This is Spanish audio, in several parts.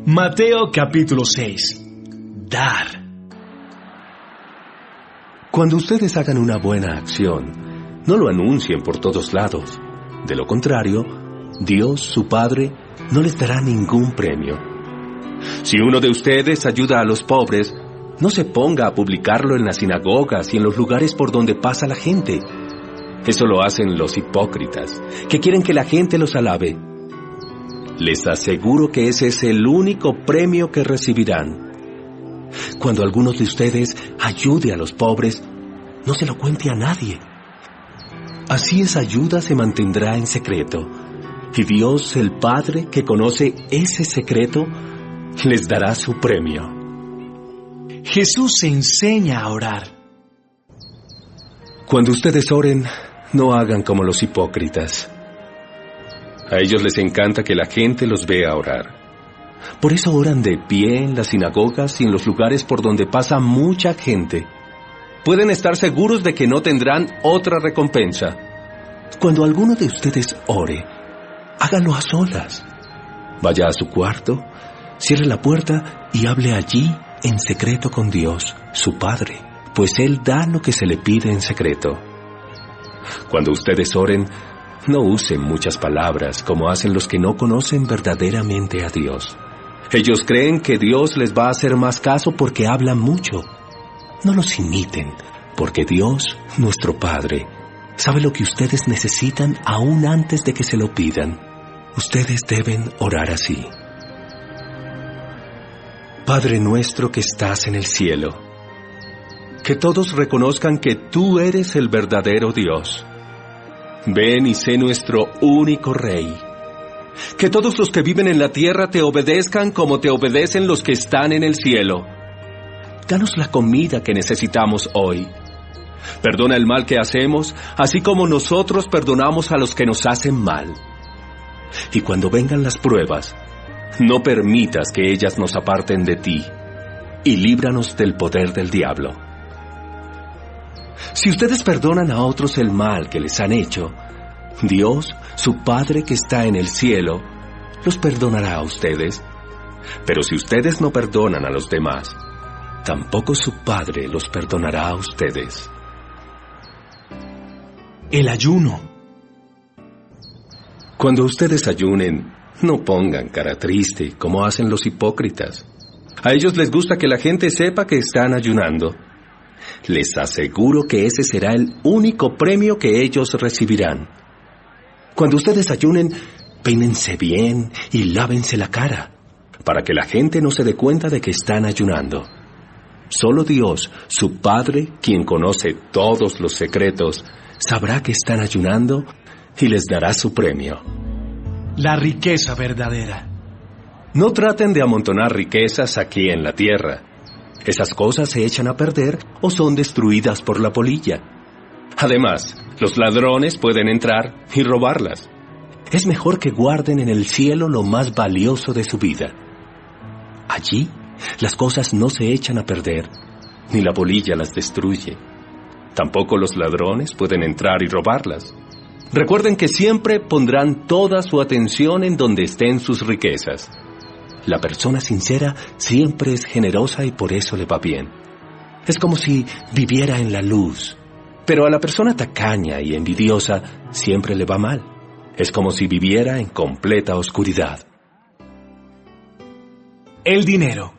Mateo capítulo 6. Dar. Cuando ustedes hagan una buena acción, no lo anuncien por todos lados. De lo contrario, Dios, su Padre, no les dará ningún premio. Si uno de ustedes ayuda a los pobres, no se ponga a publicarlo en las sinagogas y en los lugares por donde pasa la gente. Eso lo hacen los hipócritas, que quieren que la gente los alabe. Les aseguro que ese es el único premio que recibirán. Cuando alguno de ustedes ayude a los pobres, no se lo cuente a nadie. Así esa ayuda se mantendrá en secreto, y Dios, el Padre, que conoce ese secreto, les dará su premio. Jesús enseña a orar. Cuando ustedes oren, no hagan como los hipócritas. A ellos les encanta que la gente los vea orar. Por eso oran de pie en las sinagogas y en los lugares por donde pasa mucha gente. Pueden estar seguros de que no tendrán otra recompensa. Cuando alguno de ustedes ore, hágalo a solas. Vaya a su cuarto, cierre la puerta y hable allí en secreto con Dios, su Padre, pues Él da lo que se le pide en secreto. Cuando ustedes oren, no usen muchas palabras como hacen los que no conocen verdaderamente a Dios. Ellos creen que Dios les va a hacer más caso porque hablan mucho. No los imiten, porque Dios, nuestro Padre, sabe lo que ustedes necesitan aún antes de que se lo pidan. Ustedes deben orar así. Padre nuestro que estás en el cielo, que todos reconozcan que tú eres el verdadero Dios. Ven y sé nuestro único Rey. Que todos los que viven en la tierra te obedezcan como te obedecen los que están en el cielo. Danos la comida que necesitamos hoy. Perdona el mal que hacemos, así como nosotros perdonamos a los que nos hacen mal. Y cuando vengan las pruebas, no permitas que ellas nos aparten de ti, y líbranos del poder del diablo. Si ustedes perdonan a otros el mal que les han hecho, Dios, su Padre que está en el cielo, los perdonará a ustedes. Pero si ustedes no perdonan a los demás, tampoco su Padre los perdonará a ustedes. El ayuno. Cuando ustedes ayunen, no pongan cara triste como hacen los hipócritas. A ellos les gusta que la gente sepa que están ayunando. Les aseguro que ese será el único premio que ellos recibirán. Cuando ustedes ayunen, peínense bien y lávense la cara, para que la gente no se dé cuenta de que están ayunando. Solo Dios, su Padre, quien conoce todos los secretos, sabrá que están ayunando y les dará su premio. La riqueza verdadera. No traten de amontonar riquezas aquí en la tierra. Esas cosas se echan a perder o son destruidas por la polilla. Además, los ladrones pueden entrar y robarlas. Es mejor que guarden en el cielo lo más valioso de su vida. Allí, las cosas no se echan a perder, ni la polilla las destruye. Tampoco los ladrones pueden entrar y robarlas. Recuerden que siempre pondrán toda su atención en donde estén sus riquezas. La persona sincera siempre es generosa y por eso le va bien. Es como si viviera en la luz. Pero a la persona tacaña y envidiosa siempre le va mal. Es como si viviera en completa oscuridad. El dinero.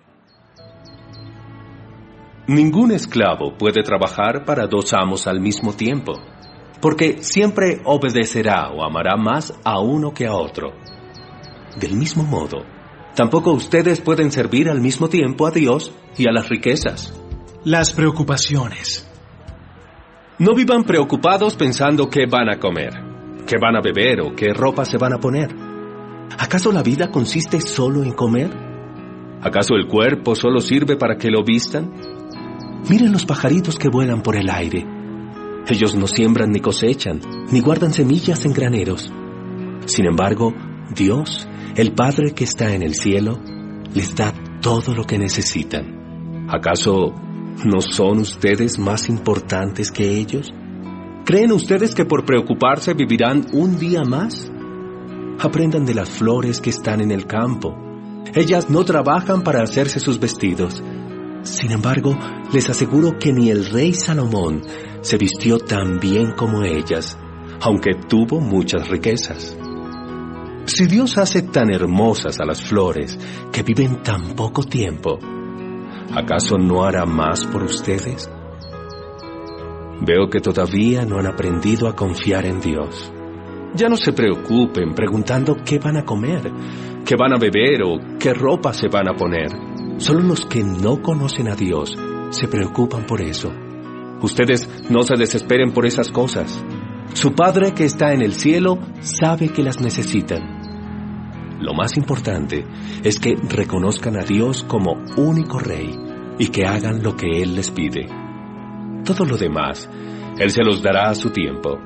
Ningún esclavo puede trabajar para dos amos al mismo tiempo, porque siempre obedecerá o amará más a uno que a otro. Del mismo modo, tampoco ustedes pueden servir al mismo tiempo a Dios y a las riquezas. Las preocupaciones. No vivan preocupados pensando qué van a comer, qué van a beber o qué ropa se van a poner. ¿Acaso la vida consiste solo en comer? ¿Acaso el cuerpo solo sirve para que lo vistan? Miren los pajaritos que vuelan por el aire. Ellos no siembran ni cosechan, ni guardan semillas en graneros. Sin embargo, Dios, el Padre que está en el cielo, les da todo lo que necesitan. ¿Acaso no son ustedes más importantes que ellos? ¿Creen ustedes que por preocuparse vivirán un día más? Aprendan de las flores que están en el campo. Ellas no trabajan para hacerse sus vestidos. Sin embargo, les aseguro que ni el rey Salomón se vistió tan bien como ellas, aunque tuvo muchas riquezas. Si Dios hace tan hermosas a las flores que viven tan poco tiempo, ¿acaso no hará más por ustedes? Veo que todavía no han aprendido a confiar en Dios. Ya no se preocupen preguntando qué van a comer, qué van a beber o qué ropa se van a poner. Solo los que no conocen a Dios se preocupan por eso. Ustedes no se desesperen por esas cosas. Su Padre que está en el cielo sabe que las necesitan. Lo más importante es que reconozcan a Dios como único Rey y que hagan lo que Él les pide. Todo lo demás, Él se los dará a su tiempo.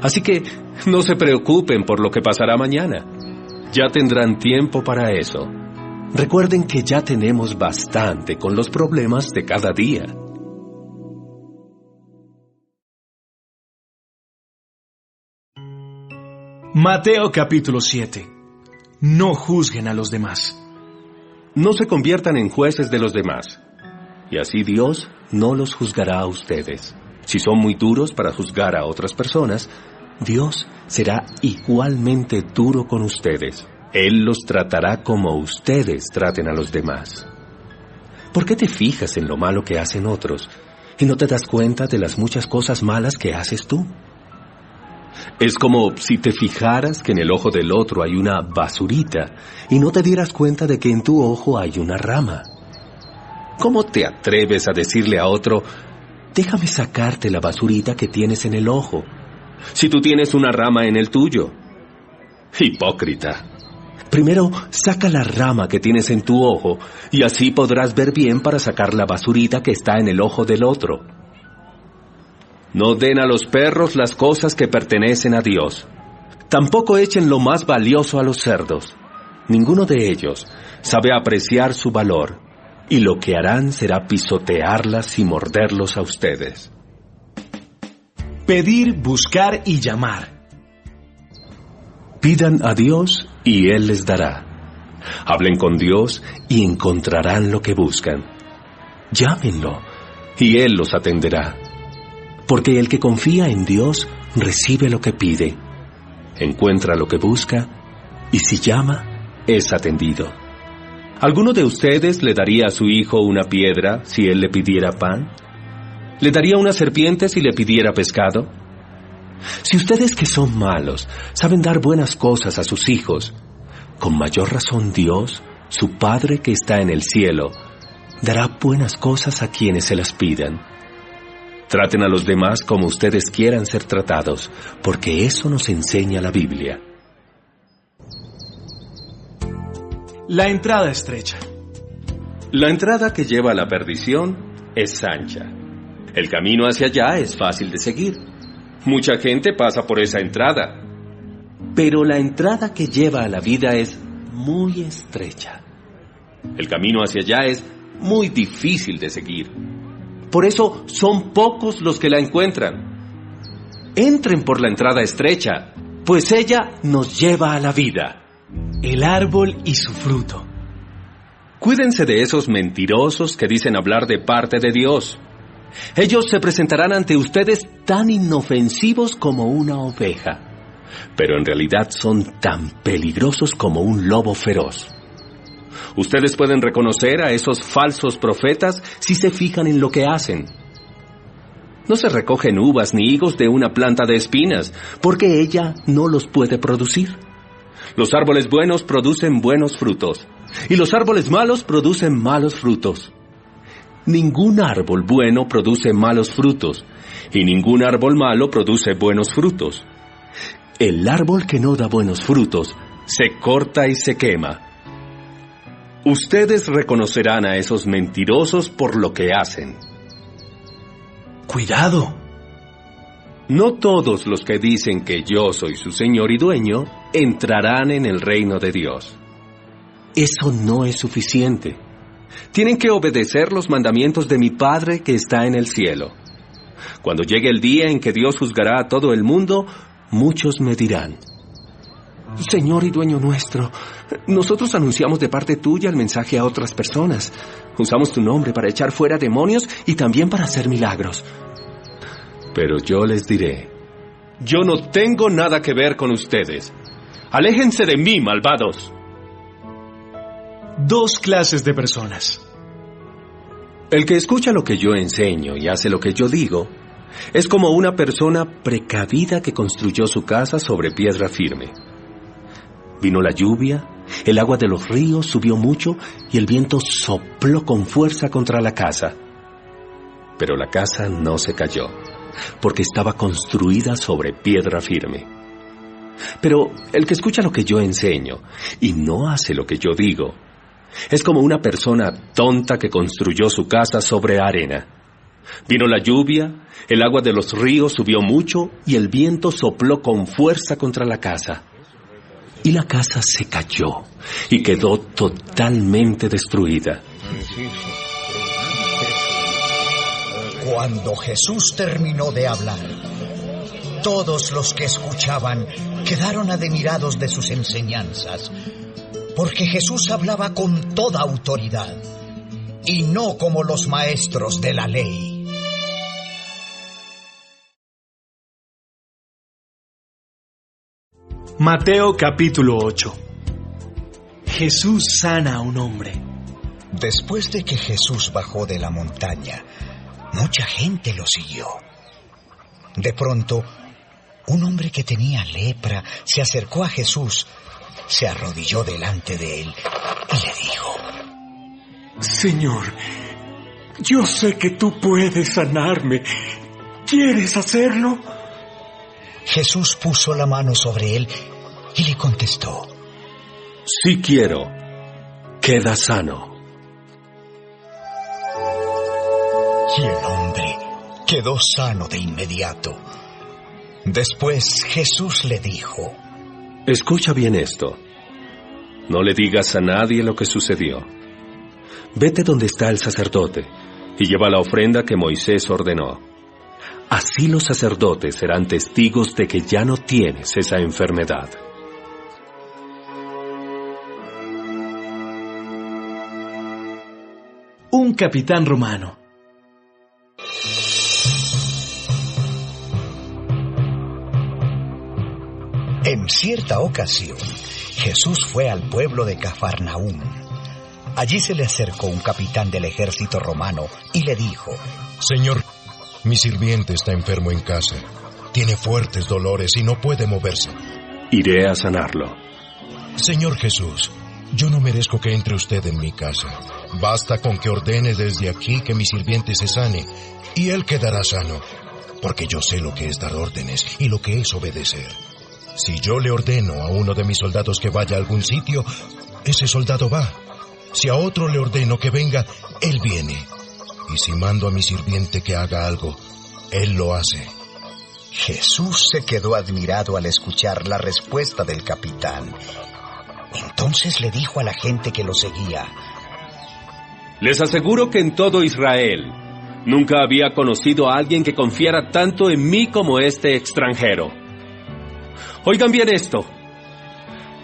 Así que no se preocupen por lo que pasará mañana. Ya tendrán tiempo para eso. Recuerden que ya tenemos bastante con los problemas de cada día. Mateo capítulo 7. No juzguen a los demás. No se conviertan en jueces de los demás, y así Dios no los juzgará a ustedes. Si son muy duros para juzgar a otras personas, Dios será igualmente duro con ustedes. Él los tratará como ustedes traten a los demás. ¿Por qué te fijas en lo malo que hacen otros y no te das cuenta de las muchas cosas malas que haces tú? Es como si te fijaras que en el ojo del otro hay una basurita y no te dieras cuenta de que en tu ojo hay una rama. ¿Cómo te atreves a decirle a otro, déjame sacarte la basurita que tienes en el ojo, si tú tienes una rama en el tuyo? Hipócrita. Primero, saca la rama que tienes en tu ojo y así podrás ver bien para sacar la basurita que está en el ojo del otro. No den a los perros las cosas que pertenecen a Dios. Tampoco echen lo más valioso a los cerdos. Ninguno de ellos sabe apreciar su valor, y lo que harán será pisotearlas y morderlos a ustedes. Pedir, buscar y llamar. Pidan a Dios y Él les dará. Hablen con Dios y encontrarán lo que buscan. Llámenlo y Él los atenderá. Porque el que confía en Dios recibe lo que pide, encuentra lo que busca y si llama, es atendido. ¿Alguno de ustedes le daría a su hijo una piedra si él le pidiera pan? ¿Le daría una serpiente si le pidiera pescado? Si ustedes que son malos saben dar buenas cosas a sus hijos, con mayor razón Dios, su Padre que está en el cielo, dará buenas cosas a quienes se las pidan. Traten a los demás como ustedes quieran ser tratados, porque eso nos enseña la Biblia. La entrada estrecha. La entrada que lleva a la perdición es ancha. El camino hacia allá es fácil de seguir. Mucha gente pasa por esa entrada. Pero la entrada que lleva a la vida es muy estrecha. El camino hacia allá es muy difícil de seguir. Por eso son pocos los que la encuentran. Entren por la entrada estrecha, pues ella nos lleva a la vida. El árbol y su fruto. Cuídense de esos mentirosos que dicen hablar de parte de Dios. Ellos se presentarán ante ustedes tan inofensivos como una oveja, pero en realidad son tan peligrosos como un lobo feroz. Ustedes pueden reconocer a esos falsos profetas si se fijan en lo que hacen. No se recogen uvas ni higos de una planta de espinas, porque ella no los puede producir. Los árboles buenos producen buenos frutos, y los árboles malos producen malos frutos. Ningún árbol bueno produce malos frutos, y ningún árbol malo produce buenos frutos. El árbol que no da buenos frutos se corta y se quema. Ustedes reconocerán a esos mentirosos por lo que hacen. ¡Cuidado! No todos los que dicen que yo soy su Señor y Dueño entrarán en el reino de Dios. Eso no es suficiente. Tienen que obedecer los mandamientos de mi Padre que está en el cielo. Cuando llegue el día en que Dios juzgará a todo el mundo, muchos me dirán: Señor y dueño nuestro, nosotros anunciamos de parte tuya el mensaje a otras personas. Usamos tu nombre para echar fuera demonios y también para hacer milagros. Pero yo les diré, yo no tengo nada que ver con ustedes. Aléjense de mí, malvados. Dos clases de personas. El que escucha lo que yo enseño y hace lo que yo digo, es como una persona precavida que construyó su casa sobre piedra firme. Vino la lluvia, el agua de los ríos subió mucho y el viento sopló con fuerza contra la casa. Pero la casa no se cayó, porque estaba construida sobre piedra firme. Pero el que escucha lo que yo enseño y no hace lo que yo digo, es como una persona tonta que construyó su casa sobre arena. Vino la lluvia, el agua de los ríos subió mucho y el viento sopló con fuerza contra la casa. Y la casa se cayó y quedó totalmente destruida. Cuando Jesús terminó de hablar, todos los que escuchaban quedaron admirados de sus enseñanzas, porque Jesús hablaba con toda autoridad y no como los maestros de la ley. Mateo capítulo 8. Jesús sana a un hombre. Después de que Jesús bajó de la montaña, mucha gente lo siguió. De pronto, un hombre que tenía lepra se acercó a Jesús, se arrodilló delante de él y le dijo: Señor, yo sé que tú puedes sanarme. ¿Quieres hacerlo? Jesús puso la mano sobre él y le contestó: Sí quiero, queda sano. Y el hombre quedó sano de inmediato. Después Jesús le dijo: Escucha bien esto. No le digas a nadie lo que sucedió. Vete donde está el sacerdote y lleva la ofrenda que Moisés ordenó. Así los sacerdotes serán testigos de que ya no tienes esa enfermedad. Un capitán romano. En cierta ocasión, Jesús fue al pueblo de Cafarnaúm. Allí se le acercó un capitán del ejército romano y le dijo: Señor, mi sirviente está enfermo en casa. Tiene fuertes dolores y no puede moverse. Iré a sanarlo. Señor Jesús, yo no merezco que entre usted en mi casa. Basta con que ordene desde aquí que mi sirviente se sane, y él quedará sano, porque yo sé lo que es dar órdenes y lo que es obedecer. Si yo le ordeno a uno de mis soldados que vaya a algún sitio, ese soldado va. Si a otro le ordeno que venga, él viene. Y si mando a mi sirviente que haga algo, él lo hace. Jesús se quedó admirado al escuchar la respuesta del capitán. Entonces le dijo a la gente que lo seguía: Les aseguro que en todo Israel nunca había conocido a alguien que confiara tanto en mí como este extranjero. Oigan bien esto.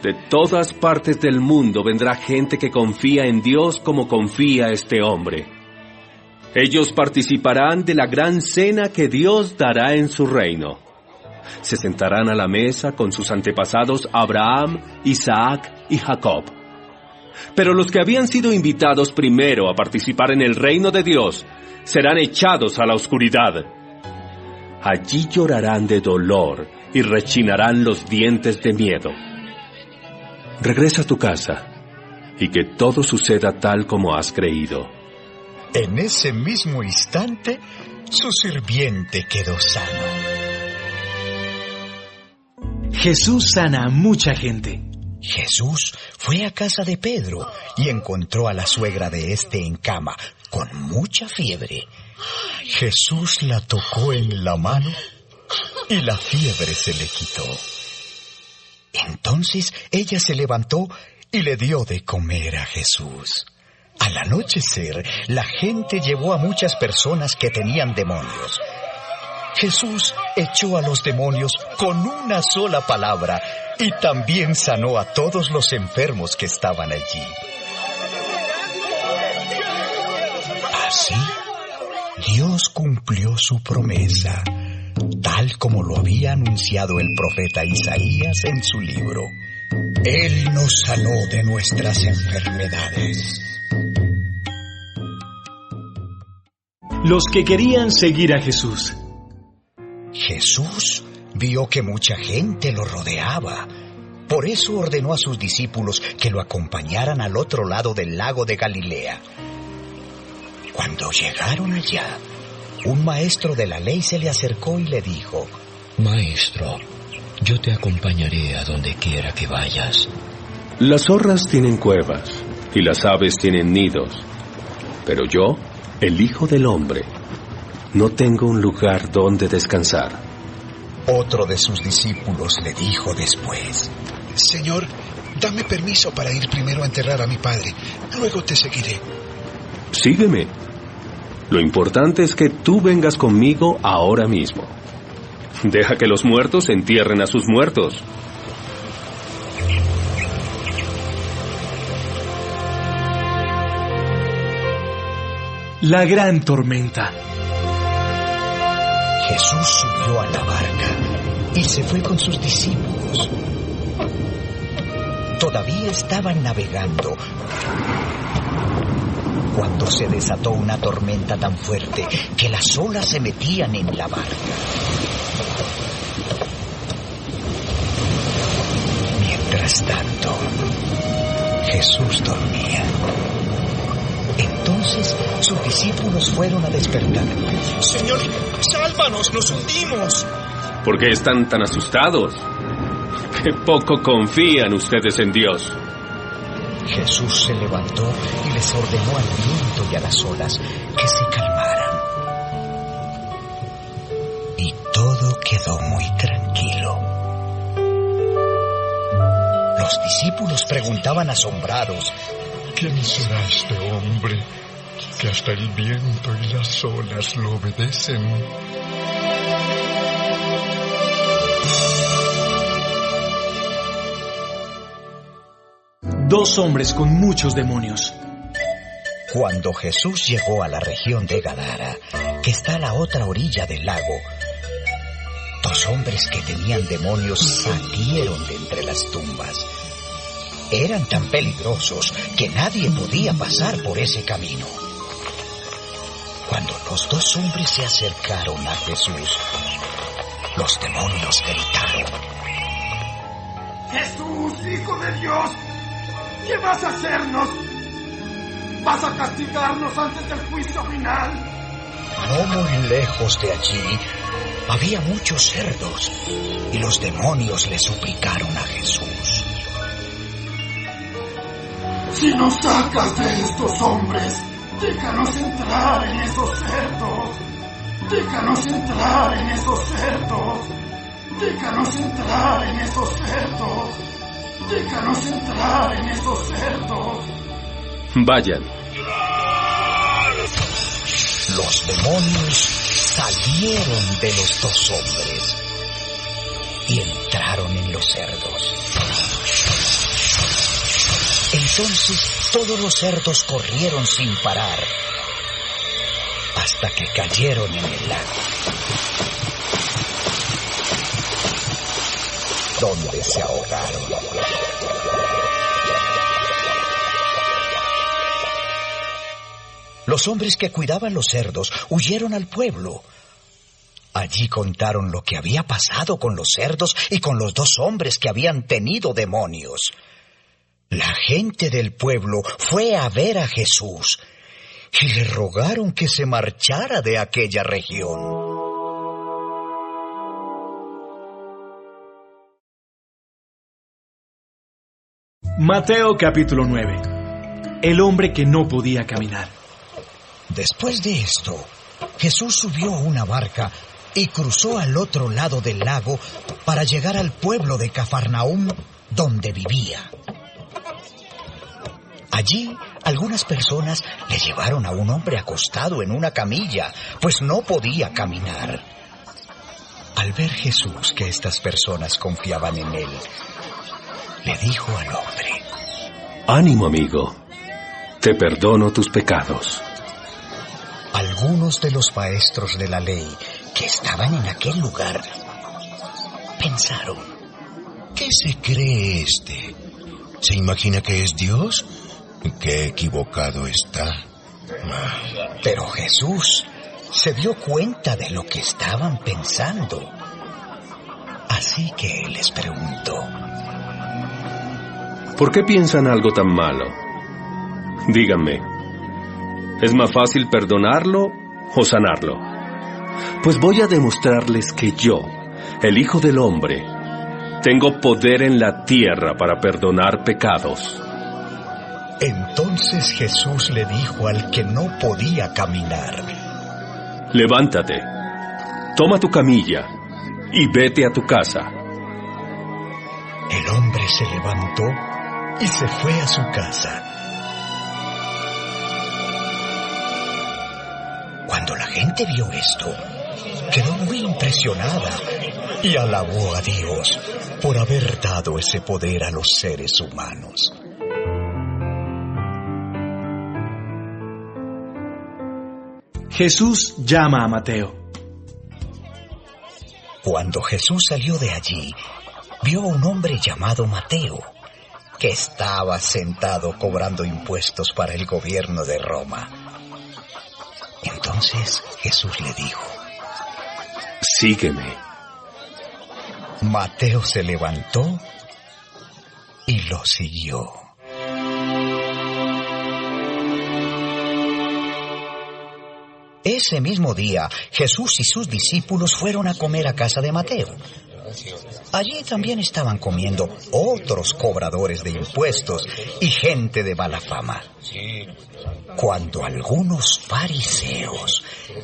De todas partes del mundo vendrá gente que confía en Dios como confía este hombre. Ellos participarán de la gran cena que Dios dará en su reino. Se sentarán a la mesa con sus antepasados Abraham, Isaac y Jacob. Pero los que habían sido invitados primero a participar en el reino de Dios serán echados a la oscuridad. Allí llorarán de dolor y rechinarán los dientes de miedo. Regresa a tu casa y que todo suceda tal como has creído. En ese mismo instante, su sirviente quedó sano. Jesús sana a mucha gente. Jesús fue a casa de Pedro y encontró a la suegra de este en cama, con mucha fiebre. Jesús la tocó en la mano y la fiebre se le quitó. Entonces ella se levantó y le dio de comer a Jesús. Al anochecer, la gente llevó a muchas personas que tenían demonios. Jesús echó a los demonios con una sola palabra y también sanó a todos los enfermos que estaban allí. Así, Dios cumplió su promesa, tal como lo había anunciado el profeta Isaías en su libro. Él nos sanó de nuestras enfermedades. Los que querían seguir a Jesús. Jesús vio que mucha gente lo rodeaba. Por eso ordenó a sus discípulos que lo acompañaran al otro lado del lago de Galilea. Cuando llegaron allá, un maestro de la ley se le acercó y le dijo: Maestro, yo te acompañaré a donde quiera que vayas. Las zorras tienen cuevas y las aves tienen nidos, pero yo, el Hijo del Hombre, no tengo un lugar donde descansar. Otro de sus discípulos le dijo después: Señor, dame permiso para ir primero a enterrar a mi padre. Luego te seguiré. Sígueme. Lo importante es que tú vengas conmigo ahora mismo. Deja que los muertos entierren a sus muertos. La gran tormenta. Jesús subió a la barca y se fue con sus discípulos. Todavía estaban navegando cuando se desató una tormenta tan fuerte que las olas se metían en la barca. Mientras tanto, Jesús dormía. Entonces sus discípulos fueron a despertarlo. Señor, sálvanos, nos hundimos. ¿Por qué están tan asustados? ¡Qué poco confían ustedes en Dios! Jesús se levantó y les ordenó al viento y a las olas que se calmaran. Y todo quedó muy tranquilo. Los discípulos preguntaban asombrados: ¿Quién será este hombre que hasta el viento y las olas lo obedecen? Dos hombres con muchos demonios. Cuando Jesús llegó a la región de Gadara, que está a la otra orilla del lago, dos hombres que tenían demonios salieron de entre las tumbas. Eran tan peligrosos que nadie podía pasar por ese camino. Cuando los dos hombres se acercaron a Jesús, los demonios gritaron: ¡Jesús, Hijo de Dios! ¿Qué vas a hacernos? ¿Vas a castigarnos antes del juicio final? No muy lejos de allí había muchos cerdos y los demonios le suplicaron a Jesús: Si nos sacas de estos hombres, déjanos entrar en esos cerdos. Déjanos entrar en esos cerdos. Déjanos entrar en esos cerdos. Déjanos entrar en esos cerdos. Vayan. Los demonios salieron de los dos hombres y entraron en los cerdos. Entonces todos los cerdos corrieron sin parar hasta que cayeron en el lago, donde se ahogaron. Los hombres que cuidaban los cerdos huyeron al pueblo. Allí contaron lo que había pasado con los cerdos y con los dos hombres que habían tenido demonios. La gente del pueblo fue a ver a Jesús y le rogaron que se marchara de aquella región. Mateo capítulo 9. El hombre que no podía caminar. Después de esto, Jesús subió a una barca y cruzó al otro lado del lago para llegar al pueblo de Cafarnaúm, donde vivía. Allí, algunas personas le llevaron a un hombre acostado en una camilla, pues no podía caminar. Al ver Jesús que estas personas confiaban en él, le dijo al hombre: Ánimo, amigo, te perdono tus pecados. Algunos de los maestros de la ley que estaban en aquel lugar pensaron: ¿qué se cree este? ¿Se imagina que es Dios? ¡Qué equivocado está! Pero Jesús se dio cuenta de lo que estaban pensando. Así que les preguntó: ¿por qué piensan algo tan malo? Díganme, ¿es más fácil perdonarlo o sanarlo? Pues voy a demostrarles que yo, el Hijo del Hombre, tengo poder en la tierra para perdonar pecados. Entonces Jesús le dijo al que no podía caminar: levántate, toma tu camilla y vete a tu casa. El hombre se levantó y se fue a su casa. Cuando la gente vio esto, quedó muy impresionada y alabó a Dios por haber dado ese poder a los seres humanos. Jesús llama a Mateo. Cuando Jesús salió de allí, vio a un hombre llamado Mateo, que estaba sentado cobrando impuestos para el gobierno de Roma. Entonces Jesús le dijo: sígueme. Mateo se levantó y lo siguió. Ese mismo día, Jesús y sus discípulos fueron a comer a casa de Mateo. Allí también estaban comiendo otros cobradores de impuestos y gente de mala fama. Cuando algunos fariseos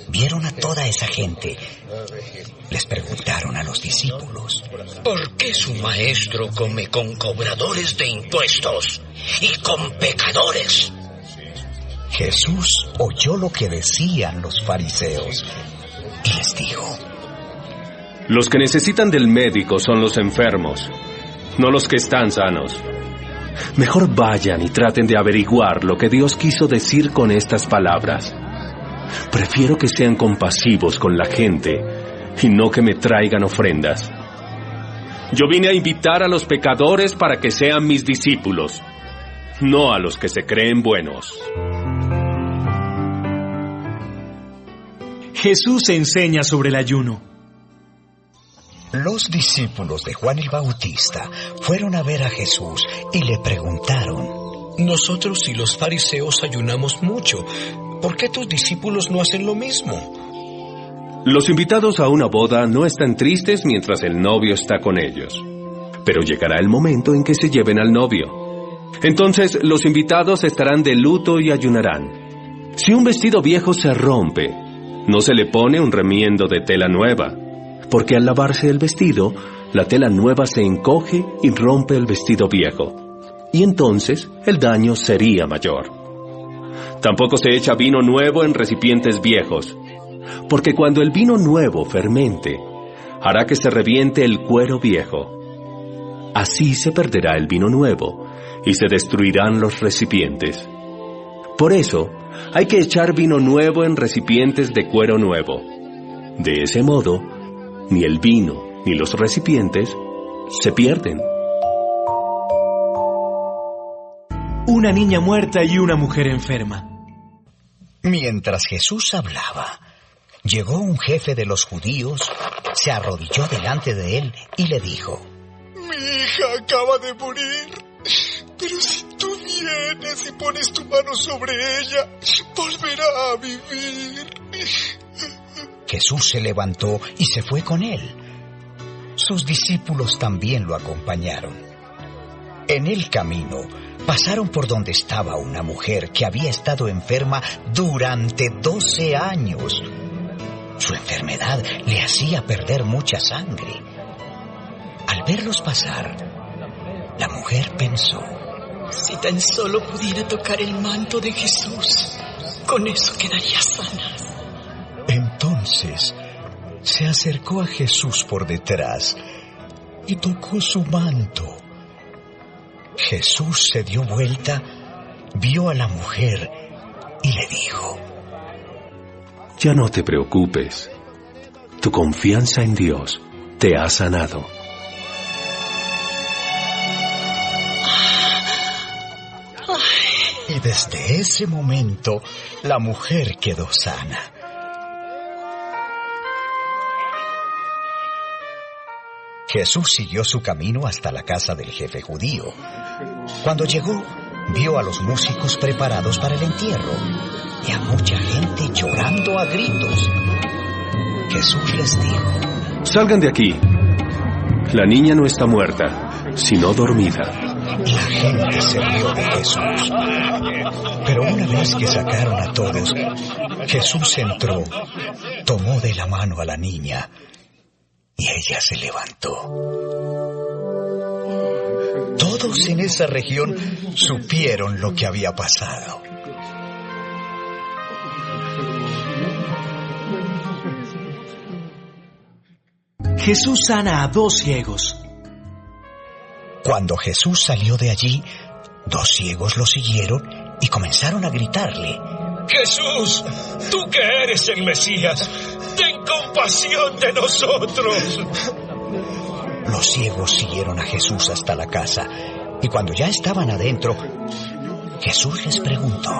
vieron a toda esa gente, les preguntaron a los discípulos: ¿por qué su maestro come con cobradores de impuestos y con pecadores? Jesús oyó lo que decían los fariseos y les dijo: los que necesitan del médico son los enfermos, no los que están sanos. Mejor vayan y traten de averiguar lo que Dios quiso decir con estas palabras. Prefiero que sean compasivos con la gente y no que me traigan ofrendas. Yo vine a invitar a los pecadores para que sean mis discípulos, no a los que se creen buenos. Jesús enseña sobre el ayuno. Los discípulos de Juan el Bautista fueron a ver a Jesús y le preguntaron: nosotros y los fariseos ayunamos mucho. ¿Por qué tus discípulos no hacen lo mismo? Los invitados a una boda no están tristes mientras el novio está con ellos. Pero llegará el momento en que se lleven al novio. Entonces los invitados estarán de luto y ayunarán. Si un vestido viejo se rompe, no se le pone un remiendo de tela nueva, porque al lavarse el vestido, la tela nueva se encoge y rompe el vestido viejo, y entonces el daño sería mayor. Tampoco se echa vino nuevo en recipientes viejos, porque cuando el vino nuevo fermente, hará que se reviente el cuero viejo. Así se perderá el vino nuevo y se destruirán los recipientes. Por eso, hay que echar vino nuevo en recipientes de cuero nuevo. De ese modo, ni el vino ni los recipientes se pierden. Una niña muerta y una mujer enferma. Mientras Jesús hablaba, llegó un jefe de los judíos, se arrodilló delante de él y le dijo: mi hija acaba de morir, pero si tú vienes y pones tu mano sobre ella, volverá a vivir. Jesús se levantó y se fue con él. Sus discípulos también lo acompañaron. En el camino, pasaron por donde estaba una mujer que había estado enferma durante 12 años. Su enfermedad le hacía perder mucha sangre. Al verlos pasar, la mujer pensó: si tan solo pudiera tocar el manto de Jesús, con eso quedaría sana. Entonces se acercó a Jesús por detrás y tocó su manto. Jesús se dio vuelta, vio a la mujer y le dijo: Ya no te preocupes. Tu confianza en Dios te ha sanado. Y desde ese momento, la mujer quedó sana. Jesús siguió su camino hasta la casa del jefe judío. Cuando llegó, vio a los músicos preparados para el entierro y a mucha gente llorando a gritos. Jesús les dijo: Salgan de aquí. La niña no está muerta, sino dormida. La gente se rió de Jesús. Pero una vez que sacaron a todos, Jesús entró, tomó de la mano a la niña y ella se levantó. Todos en esa región supieron lo que había pasado. Jesús sana a 2 ciegos. Cuando Jesús salió de allí, 2 ciegos lo siguieron y comenzaron a gritarle: Jesús, tú que eres el Mesías, ten compasión de nosotros. Los ciegos siguieron a Jesús hasta la casa y cuando ya estaban adentro, Jesús les preguntó: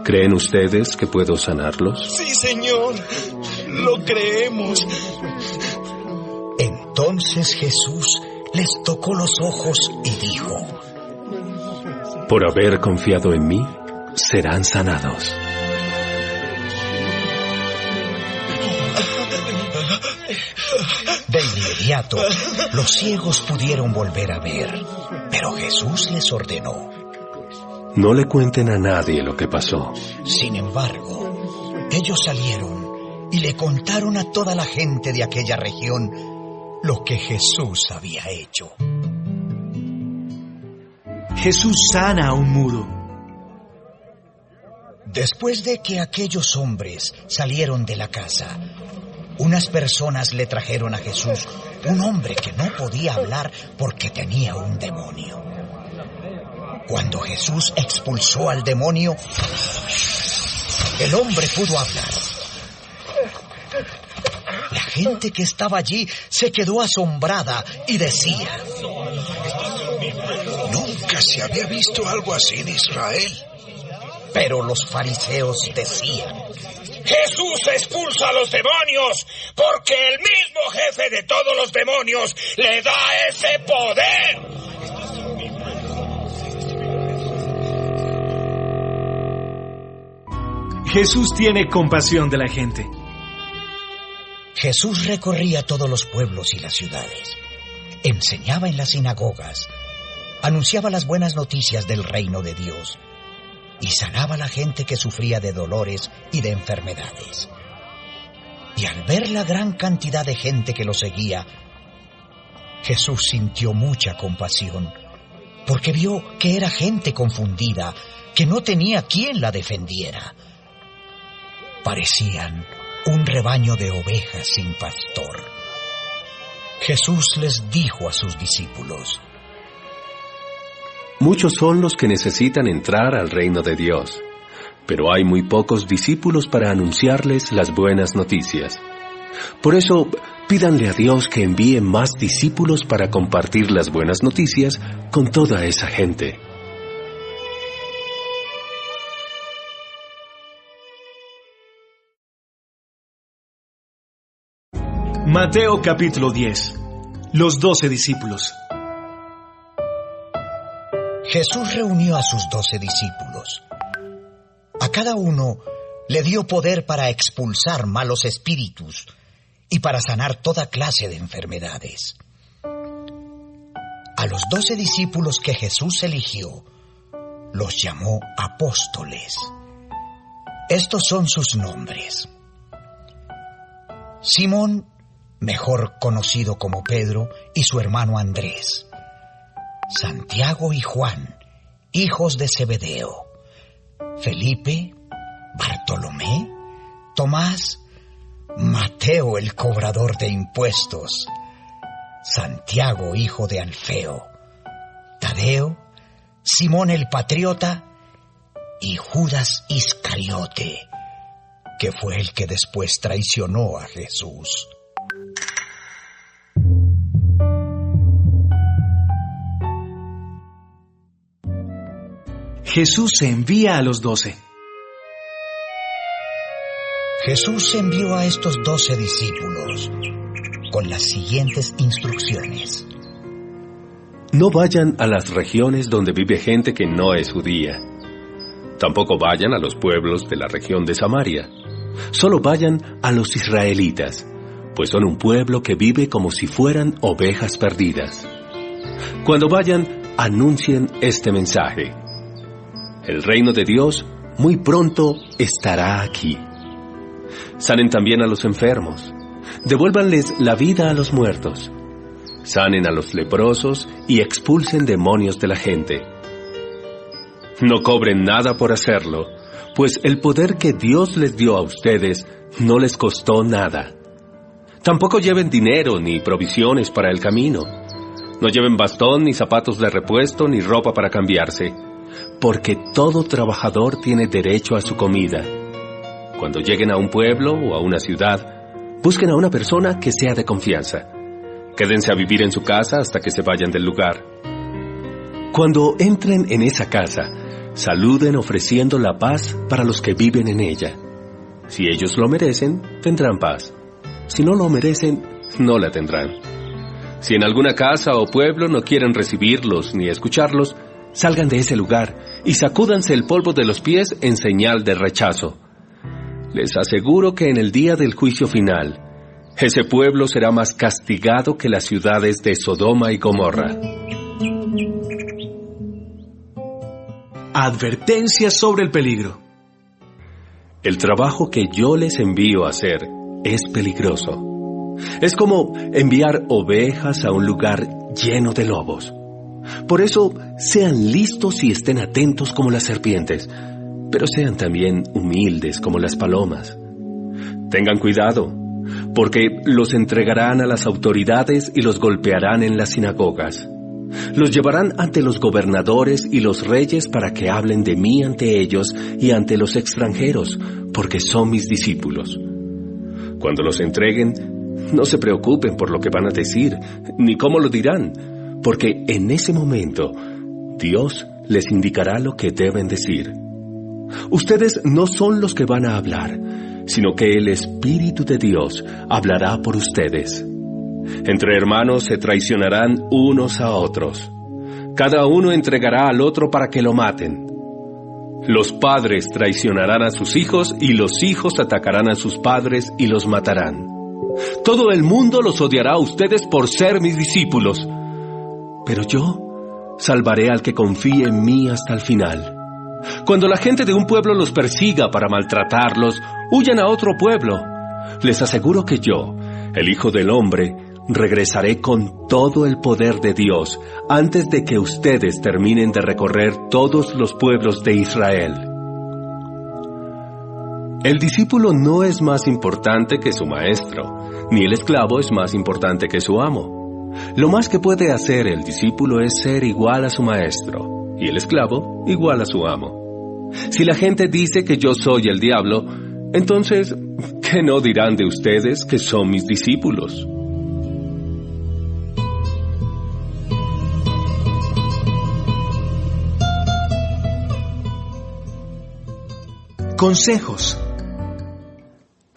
¿Creen ustedes que puedo sanarlos? Sí, Señor, lo creemos. Entonces Jesús les tocó los ojos y dijo: Por haber confiado en mí, serán sanados. De inmediato, los ciegos pudieron volver a ver, pero Jesús les ordenó: No le cuenten a nadie lo que pasó. Sin embargo, ellos salieron y le contaron a toda la gente de aquella región lo que Jesús había hecho. Jesús sana a un mudo. Después de que aquellos hombres salieron de la casa, unas personas le trajeron a Jesús un hombre que no podía hablar porque tenía un demonio. Cuando Jesús expulsó al demonio, el hombre pudo hablar. La gente que estaba allí se quedó asombrada y decía: Nunca se había visto algo así en Israel. Pero los fariseos decían: Jesús expulsa a los demonios porque el mismo jefe de todos los demonios le da ese poder. Jesús tiene compasión de la gente. Jesús recorría todos los pueblos y las ciudades, enseñaba en las sinagogas, anunciaba las buenas noticias del reino de Dios y sanaba a la gente que sufría de dolores y de enfermedades. Y al ver la gran cantidad de gente que lo seguía, Jesús sintió mucha compasión, porque vio que era gente confundida, que no tenía quien la defendiera. Parecían un rebaño de ovejas sin pastor. Jesús les dijo a sus discípulos: Muchos son los que necesitan entrar al reino de Dios, pero hay muy pocos discípulos para anunciarles las buenas noticias. Por eso, pídanle a Dios que envíe más discípulos para compartir las buenas noticias con toda esa gente. Mateo capítulo 10. Los 12 discípulos. Jesús reunió a sus 12 discípulos. A cada uno le dio poder para expulsar malos espíritus y para sanar toda clase de enfermedades. A los 12 discípulos que Jesús eligió, los llamó apóstoles. Estos son sus nombres: Simón, mejor conocido como Pedro, y su hermano Andrés; Santiago y Juan, hijos de Zebedeo; Felipe, Bartolomé, Tomás, Mateo el cobrador de impuestos, Santiago hijo de Alfeo, Tadeo, Simón el patriota y Judas Iscariote, que fue el que después traicionó a Jesús. Jesús envía a los 12. Jesús envió a estos 12 discípulos con las siguientes instrucciones. No vayan a las regiones donde vive gente que no es judía. Tampoco vayan a los pueblos de la región de Samaria. Solo vayan a los israelitas, pues son un pueblo que vive como si fueran ovejas perdidas. Cuando vayan, anuncien este mensaje: el reino de Dios muy pronto estará aquí. Sanen también a los enfermos, devuélvanles la vida a los muertos, sanen a los leprosos y expulsen demonios de la gente. No cobren nada por hacerlo, pues el poder que Dios les dio a ustedes no les costó nada. Tampoco lleven dinero ni provisiones para el camino. No lleven bastón, ni zapatos de repuesto, ni ropa para cambiarse, porque todo trabajador tiene derecho a su comida. Cuando lleguen a un pueblo o a una ciudad, busquen a una persona que sea de confianza. Quédense a vivir en su casa hasta que se vayan del lugar. Cuando entren en esa casa, saluden ofreciendo la paz para los que viven en ella. Si ellos lo merecen, tendrán paz. Si no lo merecen, no la tendrán. Si en alguna casa o pueblo no quieren recibirlos ni escucharlos, salgan de ese lugar y sacúdanse el polvo de los pies en señal de rechazo. Les aseguro que en el día del juicio final, ese pueblo será más castigado que las ciudades de Sodoma y Gomorra. Advertencia sobre el peligro. El trabajo que yo les envío a hacer es peligroso. Es como enviar ovejas a un lugar lleno de lobos. Por eso, sean listos y estén atentos como las serpientes, pero sean también humildes como las palomas. Tengan cuidado, porque los entregarán a las autoridades y los golpearán en las sinagogas. Los llevarán ante los gobernadores y los reyes para que hablen de mí ante ellos y ante los extranjeros, porque son mis discípulos. Cuando los entreguen, no se preocupen por lo que van a decir, ni cómo lo dirán, porque en ese momento Dios les indicará lo que deben decir. Ustedes no son los que van a hablar, sino que el Espíritu de Dios hablará por ustedes. Entre hermanos se traicionarán unos a otros. Cada uno entregará al otro para que lo maten. Los padres traicionarán a sus hijos y los hijos atacarán a sus padres y los matarán. Todo el mundo los odiará a ustedes por ser mis discípulos. Pero yo salvaré al que confíe en mí hasta el final. Cuando la gente de un pueblo los persiga para maltratarlos, huyan a otro pueblo. Les aseguro que yo, el Hijo del Hombre, regresaré con todo el poder de Dios antes de que ustedes terminen de recorrer todos los pueblos de Israel. El discípulo no es más importante que su maestro, ni el esclavo es más importante que su amo. Lo más que puede hacer el discípulo es ser igual a su maestro, y el esclavo igual a su amo. Si la gente dice que yo soy el diablo, entonces, ¿qué no dirán de ustedes que son mis discípulos? Consejos.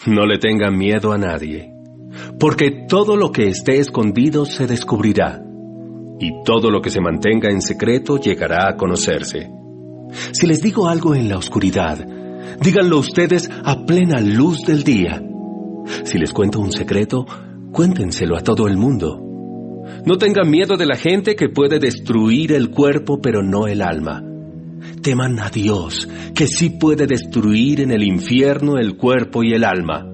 No le tengan miedo a nadie, porque todo lo que esté escondido se descubrirá, y todo lo que se mantenga en secreto llegará a conocerse. Si les digo algo en la oscuridad, díganlo ustedes a plena luz del día. Si les cuento un secreto, cuéntenselo a todo el mundo. No tengan miedo de la gente que puede destruir el cuerpo pero no el alma. Teman a Dios, que sí puede destruir en el infierno el cuerpo y el alma.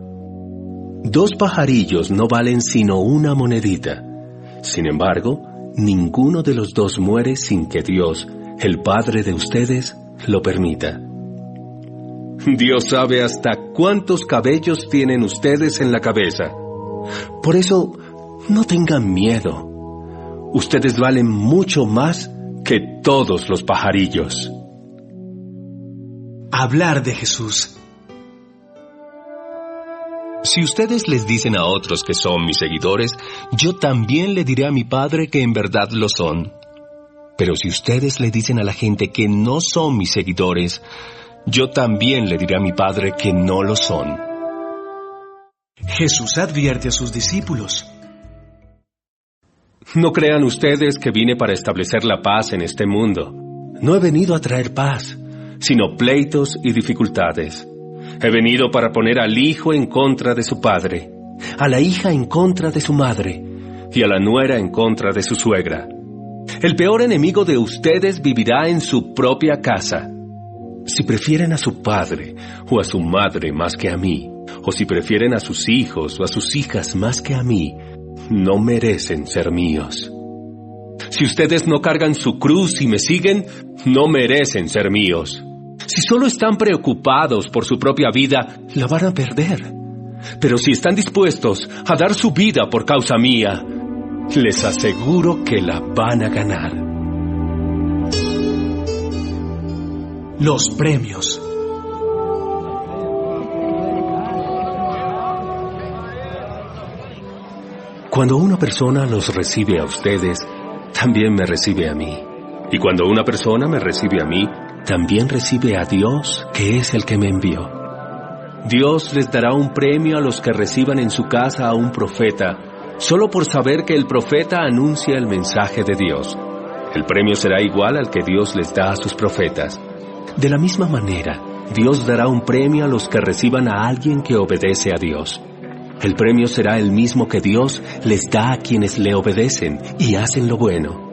2 pajarillos no valen sino una monedita. Sin embargo, ninguno de los 2 muere sin que Dios, el Padre de ustedes, lo permita. Dios sabe hasta cuántos cabellos tienen ustedes en la cabeza. Por eso, no tengan miedo. Ustedes valen mucho más que todos los pajarillos. Hablar de Jesús. Si ustedes les dicen a otros que son mis seguidores, yo también le diré a mi Padre que en verdad lo son. Pero si ustedes le dicen a la gente que no son mis seguidores, yo también le diré a mi Padre que no lo son. Jesús advierte a sus discípulos. No crean ustedes que vine para establecer la paz en este mundo. No he venido a traer paz, sino pleitos y dificultades. He venido para poner al hijo en contra de su padre, a la hija en contra de su madre, y a la nuera en contra de su suegra. El peor enemigo de ustedes vivirá en su propia casa. Si prefieren a su padre o a su madre más que a mí, o si prefieren a sus hijos o a sus hijas más que a mí, no merecen ser míos. Si ustedes no cargan su cruz y me siguen, no merecen ser míos. Si solo están preocupados por su propia vida, la van a perder. Pero si están dispuestos a dar su vida por causa mía, les aseguro que la van a ganar. Los premios. Cuando una persona los recibe a ustedes, también me recibe a mí. Y cuando una persona me recibe a mí, también recibe a Dios, que es el que me envió. Dios les dará un premio a los que reciban en su casa a un profeta, solo por saber que el profeta anuncia el mensaje de Dios. El premio será igual al que Dios les da a sus profetas. De la misma manera, Dios dará un premio a los que reciban a alguien que obedece a Dios. El premio será el mismo que Dios les da a quienes le obedecen y hacen lo bueno.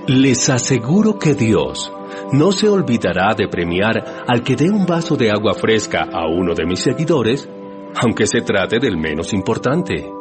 Les aseguro que Dios no se olvidará de premiar al que dé un vaso de agua fresca a uno de mis seguidores, aunque se trate del menos importante.